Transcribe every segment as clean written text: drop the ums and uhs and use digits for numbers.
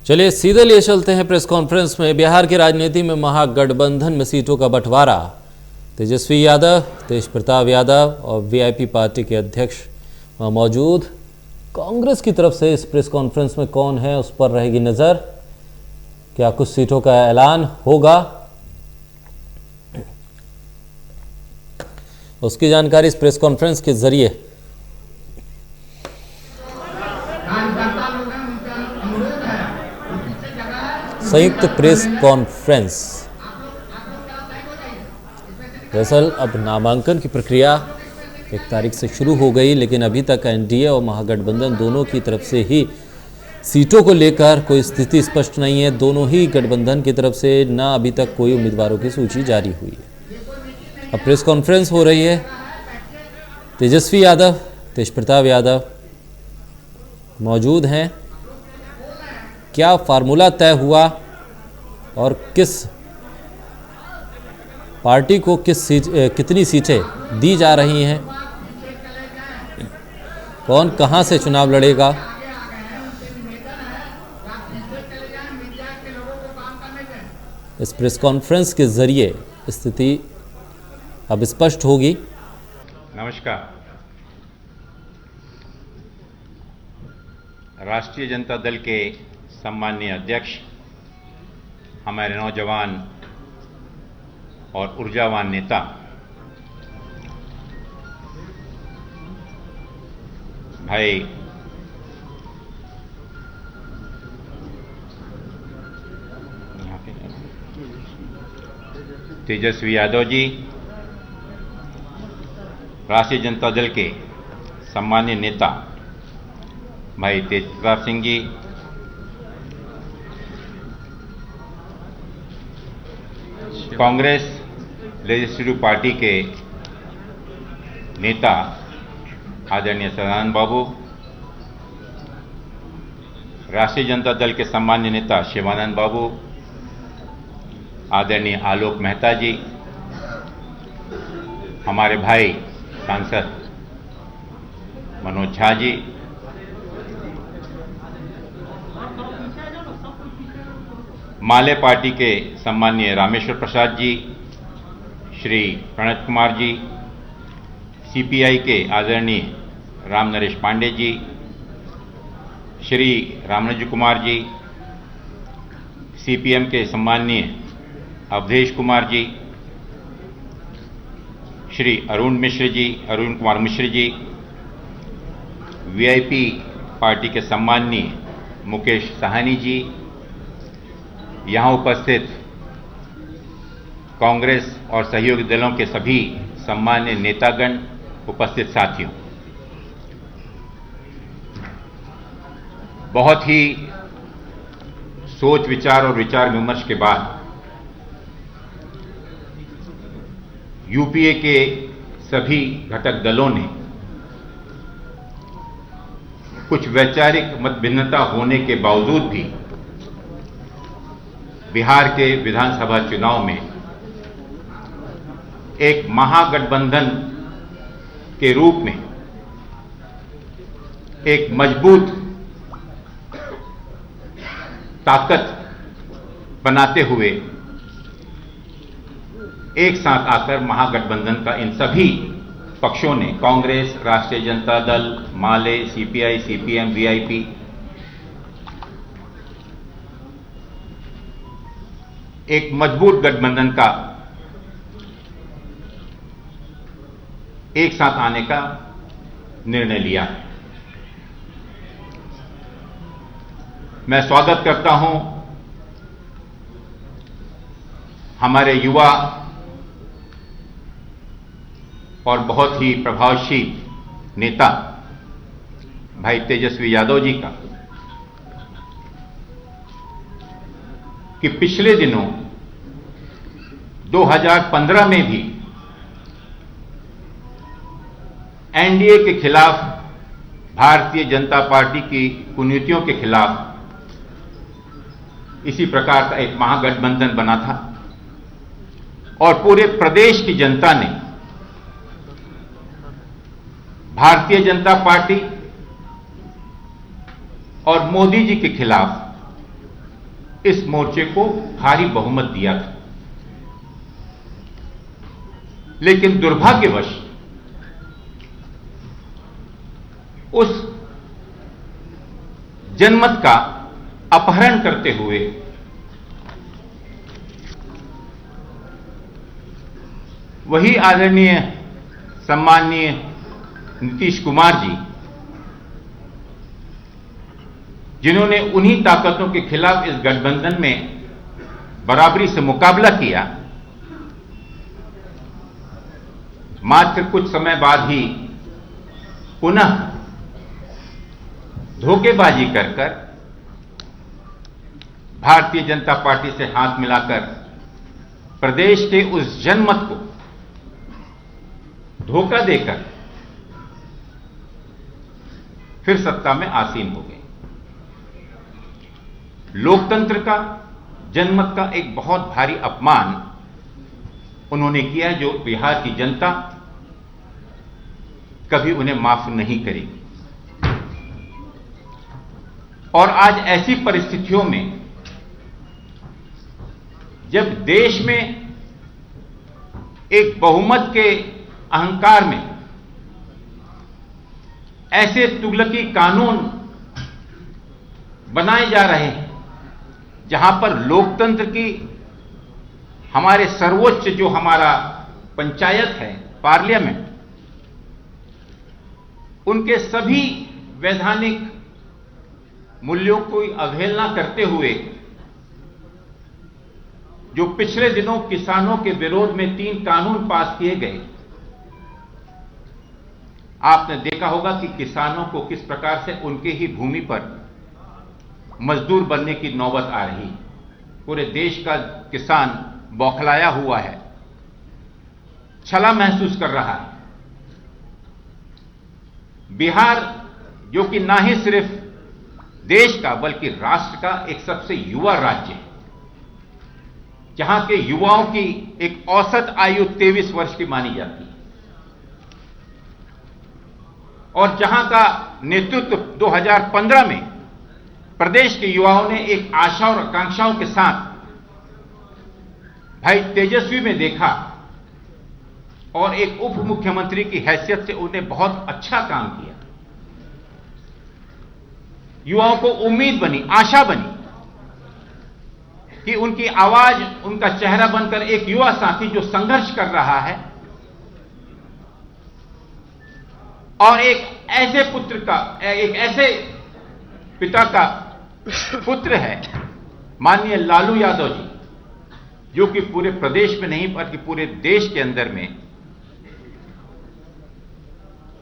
चलिए सीधे लिए चलते हैं प्रेस कॉन्फ्रेंस में। बिहार की राजनीति में महागठबंधन में सीटों का बंटवारा। तेजस्वी यादव, तेज प्रताप यादव और वीआईपी पार्टी के अध्यक्ष मौजूद। कांग्रेस की तरफ से इस प्रेस कॉन्फ्रेंस में कौन है उस पर रहेगी नजर। क्या कुछ सीटों का ऐलान होगा, उसकी जानकारी इस प्रेस कॉन्फ्रेंस के जरिए संयुक्त प्रेस कॉन्फ्रेंस। दरअसल अब नामांकन की प्रक्रिया 1 तारीख से शुरू हो गई, लेकिन अभी तक एनडीए और महागठबंधन दोनों की तरफ से ही सीटों को लेकर कोई स्थिति स्पष्ट नहीं है। दोनों ही गठबंधन की तरफ से ना अभी तक कोई उम्मीदवारों की सूची जारी हुई है। अब प्रेस कॉन्फ्रेंस हो रही है। तेजस्वी यादव, तेज प्रताप यादव मौजूद हैं। क्या फार्मूला तय हुआ और किस पार्टी को कितनी सीटें दी जा रही हैं, कौन कहां से चुनाव लड़ेगा, इस प्रेस कॉन्फ्रेंस के जरिए स्थिति अब स्पष्ट होगी। नमस्कार। राष्ट्रीय जनता दल के सम्माननीय अध्यक्ष, हमारे नौजवान और ऊर्जावान नेता भाई तेजस्वी यादव जी, राष्ट्रीय जनता दल के सम्माननीय नेता भाई तेज प्रताप सिंह जी, कांग्रेस लेजिस्लेटिव पार्टी के नेता आदरणीय सदानंद बाबू, राष्ट्रीय जनता दल के सम्मान्य नेता शिवानंद बाबू, आदरणीय आलोक मेहता जी, हमारे भाई सांसद मनोज झा जी, माले पार्टी के सम्माननीय रामेश्वर प्रसाद जी, श्री प्रणत कुमार जी, सीपीआई के आदरणीय राम नरेश पांडे जी, श्री रामनुज कुमार जी, सीपीएम के सम्माननीय अवधेश कुमार जी, श्री अरुण कुमार मिश्र जी, वीआईपी पार्टी के सम्माननीय मुकेश साहनी जी, यहां उपस्थित कांग्रेस और सहयोगी दलों के सभी सम्मान्य नेतागण, उपस्थित साथियों, बहुत ही सोच विचार और विचार विमर्श के बाद यूपीए के सभी घटक दलों ने कुछ वैचारिक मतभिन्नता होने के बावजूद भी बिहार के विधानसभा चुनाव में एक महागठबंधन के रूप में एक मजबूत ताकत बनाते हुए एक साथ आकर महागठबंधन का इन सभी पक्षों ने, कांग्रेस, राष्ट्रीय जनता दल, माले, सीपीआई, सीपीएम, वीआईपी, एक मजबूत गठबंधन का एक साथ आने का निर्णय लिया है। मैं स्वागत करता हूं हमारे युवा और बहुत ही प्रभावशील नेता भाई तेजस्वी यादव जी का, कि पिछले दिनों 2015 में भी एनडीए के खिलाफ, भारतीय जनता पार्टी की कुनीतियों के खिलाफ इसी प्रकार का एक महागठबंधन बना था और पूरे प्रदेश की जनता ने भारतीय जनता पार्टी और मोदी जी के खिलाफ इस मोर्चे को भारी बहुमत दिया था। लेकिन दुर्भाग्यवश उस जनमत का अपहरण करते हुए वही आदरणीय सम्माननीय नीतीश कुमार जी, जिन्होंने उन्हीं ताकतों के खिलाफ इस गठबंधन में बराबरी से मुकाबला किया, मात्र कुछ समय बाद ही पुनः धोखेबाजी कर भारतीय जनता पार्टी से हाथ मिलाकर प्रदेश के उस जनमत को धोखा देकर फिर सत्ता में आसीन हो गए। लोकतंत्र का, जनमत का एक बहुत भारी अपमान उन्होंने किया, जो बिहार की जनता कभी उन्हें माफ नहीं करेगी। और आज ऐसी परिस्थितियों में जब देश में एक बहुमत के अहंकार में ऐसे तुगलकी कानून बनाए जा रहे हैं, जहां पर लोकतंत्र की, हमारे सर्वोच्च जो हमारा पंचायत है, पार्लियामेंट, उनके सभी वैधानिक मूल्यों को अवहेलना करते हुए जो पिछले दिनों किसानों के विरोध में 3 कानून पास किए गए, आपने देखा होगा कि किसानों को किस प्रकार से उनके ही भूमि पर मजदूर बनने की नौबत आ रही। पूरे देश का किसान बौखलाया हुआ है, छला महसूस कर रहा है। बिहार, जो कि ना ही सिर्फ देश का बल्कि राष्ट्र का एक सबसे युवा राज्य है, जहां के युवाओं की एक औसत आयु 23 वर्ष की मानी जाती है, और जहां का नेतृत्व 2015 में प्रदेश के युवाओं ने एक आशा और आकांक्षाओं के साथ भाई तेजस्वी में देखा, और एक उप मुख्यमंत्री की हैसियत से उन्हें बहुत अच्छा काम किया। युवाओं को उम्मीद बनी, आशा बनी कि उनकी आवाज, उनका चेहरा बनकर एक युवा साथी जो संघर्ष कर रहा है, और एक ऐसे पुत्र का, एक ऐसे पिता का पुत्र है माननीय लालू यादव जी, जो कि पूरे प्रदेश में नहीं बल्कि पूरे देश के अंदर में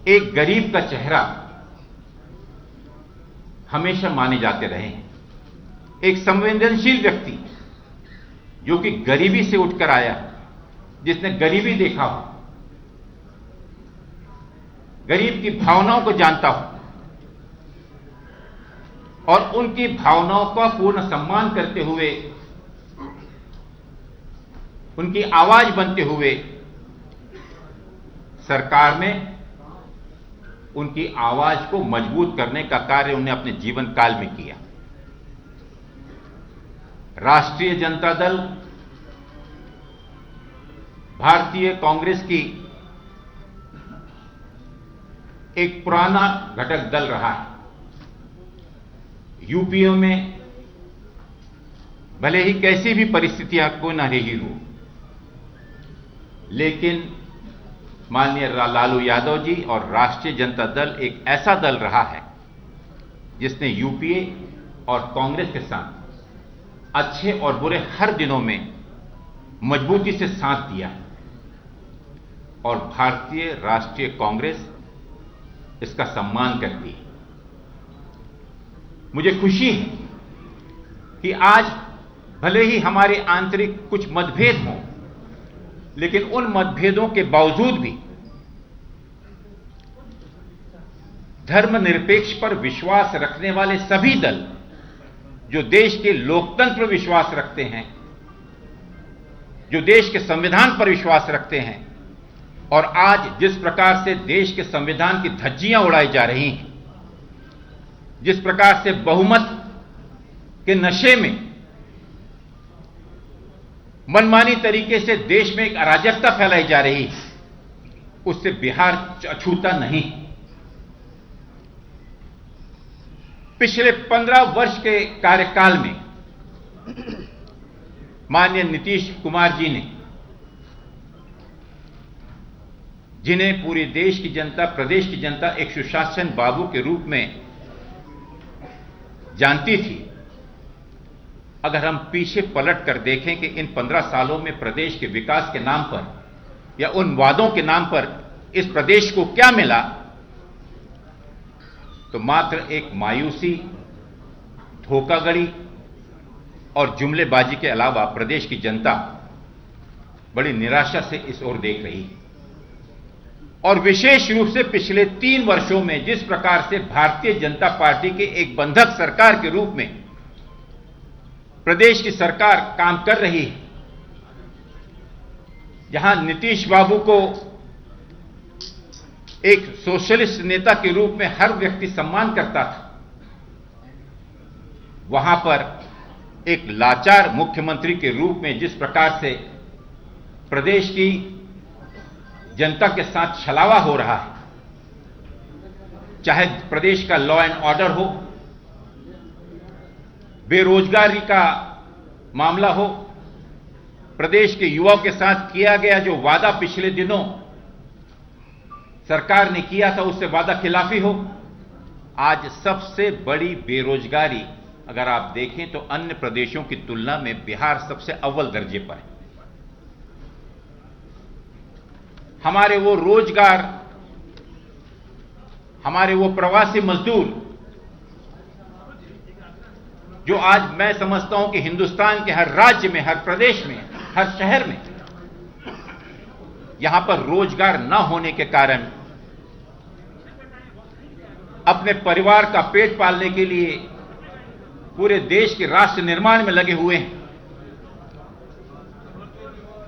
एक गरीब का चेहरा हमेशा माने जाते रहे हैं। एक संवेदनशील व्यक्ति जो कि गरीबी से उठकर आया, जिसने गरीबी देखा हो, गरीब की भावनाओं को जानता हो, और उनकी भावनाओं का पूर्ण सम्मान करते हुए, उनकी आवाज बनते हुए सरकार में उनकी आवाज को मजबूत करने का कार्य उन्हें अपने जीवन काल में किया। राष्ट्रीय जनता दल भारतीय कांग्रेस की एक पुराना घटक दल रहा है। यूपीए में भले ही कैसी भी परिस्थितियां क्यों न रही हो, लेकिन माननीय लालू यादव जी और राष्ट्रीय जनता दल एक ऐसा दल रहा है जिसने यूपीए और कांग्रेस के साथ अच्छे और बुरे हर दिनों में मजबूती से साथ दिया, और भारतीय राष्ट्रीय कांग्रेस इसका सम्मान करती है। मुझे खुशी है कि आज भले ही हमारे आंतरिक कुछ मतभेद हों, लेकिन उन मतभेदों के बावजूद भी धर्मनिरपेक्ष पर विश्वास रखने वाले सभी दल, जो देश के लोकतंत्र पर विश्वास रखते हैं, जो देश के संविधान पर विश्वास रखते हैं, और आज जिस प्रकार से देश के संविधान की धज्जियां उड़ाई जा रही हैं, जिस प्रकार से बहुमत के नशे में मनमानी तरीके से देश में एक अराजकता फैलाई जा रही है, उससे बिहार अछूता नहीं। पिछले 15 वर्ष के कार्यकाल में माननीय नीतीश कुमार जी ने, जिन्हें पूरे देश की जनता, प्रदेश की जनता एक सुशासन बाबू के रूप में जानती थी, अगर हम पीछे पलट कर देखें कि इन 15 सालों में प्रदेश के विकास के नाम पर या उन वादों के नाम पर इस प्रदेश को क्या मिला, तो मात्र एक मायूसी, धोखाधड़ी और जुमलेबाजी के अलावा प्रदेश की जनता बड़ी निराशा से इस ओर देख रही है। और विशेष रूप से पिछले 3 वर्षों में जिस प्रकार से भारतीय जनता पार्टी के एक बंधक सरकार के रूप में प्रदेश की सरकार काम कर रही है, जहां नीतीश बाबू को एक सोशलिस्ट नेता के रूप में हर व्यक्ति सम्मान करता था, वहां पर एक लाचार मुख्यमंत्री के रूप में जिस प्रकार से प्रदेश की जनता के साथ छलावा हो रहा है, चाहे प्रदेश का लॉ एंड ऑर्डर हो, बेरोजगारी का मामला हो, प्रदेश के युवाओं के साथ किया गया जो वादा पिछले दिनों सरकार ने किया था, उससे वादा खिलाफी हो, आज सबसे बड़ी बेरोजगारी अगर आप देखें तो अन्य प्रदेशों की तुलना में बिहार सबसे अव्वल दर्जे पर है। हमारे वो रोजगार, हमारे वो प्रवासी मजदूर जो आज मैं समझता हूं कि हिंदुस्तान के हर राज्य में, हर प्रदेश में, हर शहर में यहां पर रोजगार न होने के कारण अपने परिवार का पेट पालने के लिए पूरे देश के राष्ट्र निर्माण में लगे हुए हैं।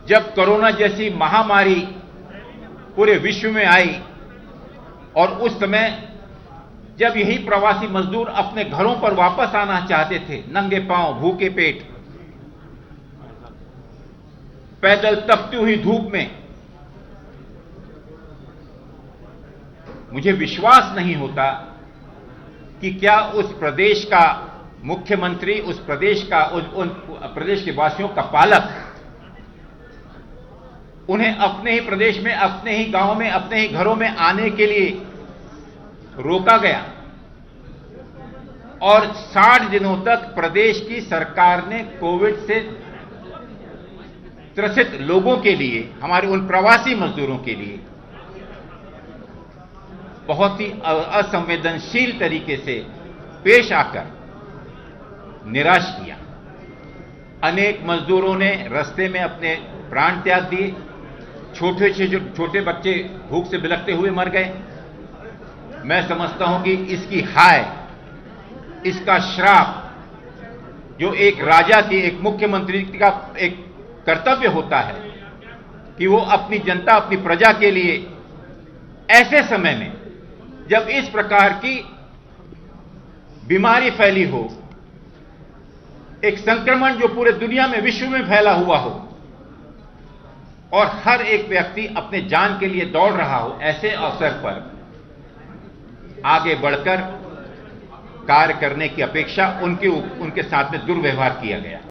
जब कोरोना जैसी महामारी पूरे विश्व में आई और उस समय जब यही प्रवासी मजदूर अपने घरों पर वापस आना चाहते थे, नंगे पांव, भूखे पेट, पैदल तपती हुई धूप में, मुझे विश्वास नहीं होता कि क्या उस प्रदेश का मुख्यमंत्री, उस प्रदेश का उन प्रदेश के वासियों का पालक उन्हें अपने ही प्रदेश में, अपने ही गांव में, अपने ही घरों में आने के लिए रोका गया और 60 दिनों तक प्रदेश की सरकार ने कोविड से त्रसित लोगों के लिए, हमारे उन प्रवासी मजदूरों के लिए बहुत ही असंवेदनशील तरीके से पेश आकर निराश किया। अनेक मजदूरों ने रास्ते में अपने प्राण त्याग दिए, छोटे बच्चे भूख से बिलखते हुए मर गए। मैं समझता हूं कि इसकी हाय, इसका श्राप जो एक राजा की, एक मुख्यमंत्री का एक कर्तव्य होता है कि वो अपनी जनता, अपनी प्रजा के लिए ऐसे समय में जब इस प्रकार की बीमारी फैली हो, एक संक्रमण जो पूरे दुनिया में, विश्व में फैला हुआ हो और हर एक व्यक्ति अपने जान के लिए दौड़ रहा हो, ऐसे अवसर पर आगे बढ़कर कार्य करने की अपेक्षा उनके साथ में दुर्व्यवहार किया गया।